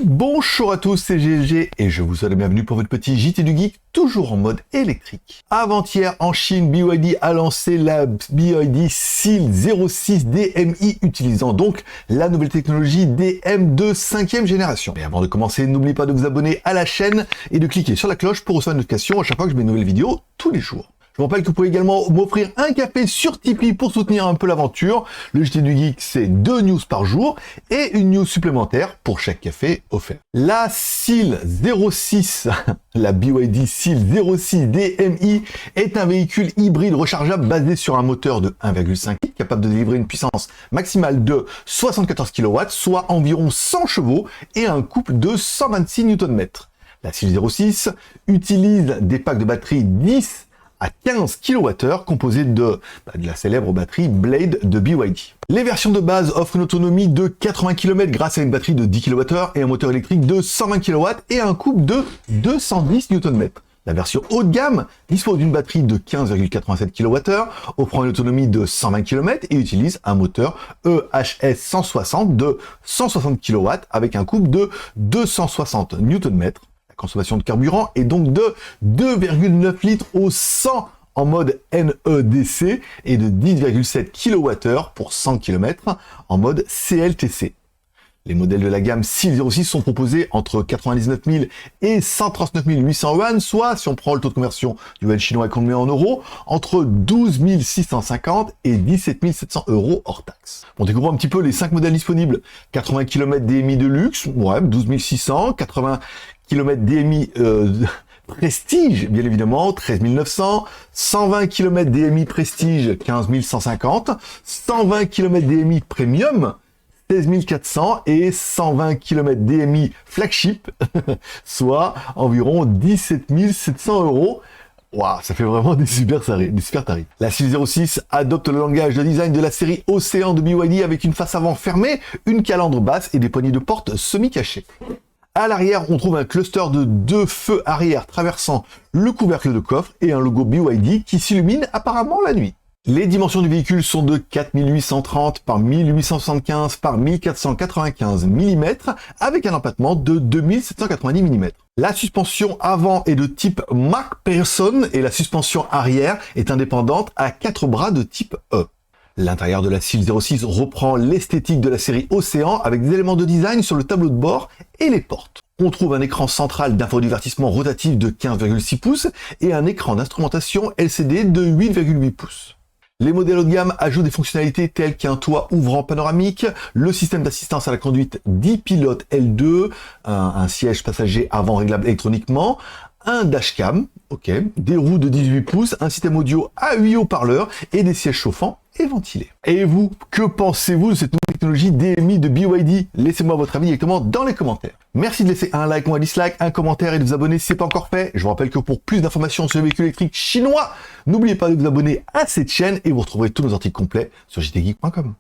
Bonjour à tous, c'est GLG et je vous souhaite la bienvenue pour votre petit JT du Geek, toujours en mode électrique. Avant-hier, en Chine, BYD a lancé la BYD Seal 06 DMI, utilisant donc la nouvelle technologie DM de 5e génération. Et avant de commencer, n'oubliez pas de vous abonner à la chaîne et de cliquer sur la cloche pour recevoir une notification à chaque fois que je mets une nouvelle vidéo tous les jours. Je vous rappelle que vous pouvez également m'offrir un café sur Tipeee pour soutenir un peu l'aventure. Le JT du Geek, c'est 2 news par jour et une news supplémentaire pour chaque café offert. La Seal 06, la BYD Seal 06 DMI est un véhicule hybride rechargeable basé sur un moteur de 1,5 litres capable de délivrer une puissance maximale de 74 kW, soit environ 100 chevaux et un couple de 126 Nm. La Seal 06 utilise des packs de batterie 10 à 15 kWh composés de la célèbre batterie Blade de BYD. Les versions de base offrent une autonomie de 80 km grâce à une batterie de 10 kWh et un moteur électrique de 120 kW et un couple de 210 Nm. La version haut de gamme dispose d'une batterie de 15,87 kWh, offrant une autonomie de 120 km et utilise un moteur EHS 160 de 160 kW avec un couple de 260 Nm. La consommation de carburant est donc de 2,9 litres au 100 en mode NEDC et de 10,7 kWh pour 100 km en mode CLTC. Les modèles de la gamme Seal 06 sont proposés entre 99 000 et 139 800 yuan, soit, si on prend le taux de conversion du yuan chinois et qu'on le met en euros, entre 12 650 et 17 700 euros hors taxe. On découvre un petit peu les 5 modèles disponibles. 80 km DMI de luxe, ouais, 12 600, 80 km DMI Prestige, bien évidemment, 13 900, 120 km DMI Prestige, 15 150, 120 km DMI Premium, 16 400 et 120 km DMI Flagship, soit environ 17 700 euros. Waouh, ça fait vraiment des super tarifs. La Seal 06 adopte le langage de design de la série Océan de BYD avec une face avant fermée, une calandre basse et des poignées de porte semi-cachées. À l'arrière, on trouve un cluster de 2 feux arrière traversant le couvercle de coffre et un logo BYD qui s'illumine apparemment la nuit. Les dimensions du véhicule sont de 4830 par 1875 par 1495 mm avec un empattement de 2790 mm. La suspension avant est de type MacPherson et la suspension arrière est indépendante à 4 bras de type E. L'intérieur de la Seal 06 reprend l'esthétique de la série Océan avec des éléments de design sur le tableau de bord et les portes. On trouve un écran central d'infodivertissement rotatif de 15,6 pouces et un écran d'instrumentation LCD de 8,8 pouces. Les modèles haut de gamme ajoutent des fonctionnalités telles qu'un toit ouvrant panoramique, le système d'assistance à la conduite d'e-Pilot L2, un siège passager avant réglable électroniquement, un dashcam, des roues de 18 pouces, un système audio à 8 haut-parleurs et des sièges chauffants et ventilés. Et vous, que pensez-vous de cette nouvelle technologie DMI de BYD? Laissez-moi votre avis directement dans les commentaires. Merci de laisser un like ou un dislike, un commentaire et de vous abonner si ce n'est pas encore fait. Je vous rappelle que pour plus d'informations sur les véhicules électriques chinois, n'oubliez pas de vous abonner à cette chaîne et vous retrouverez tous nos articles complets sur jtgeek.com.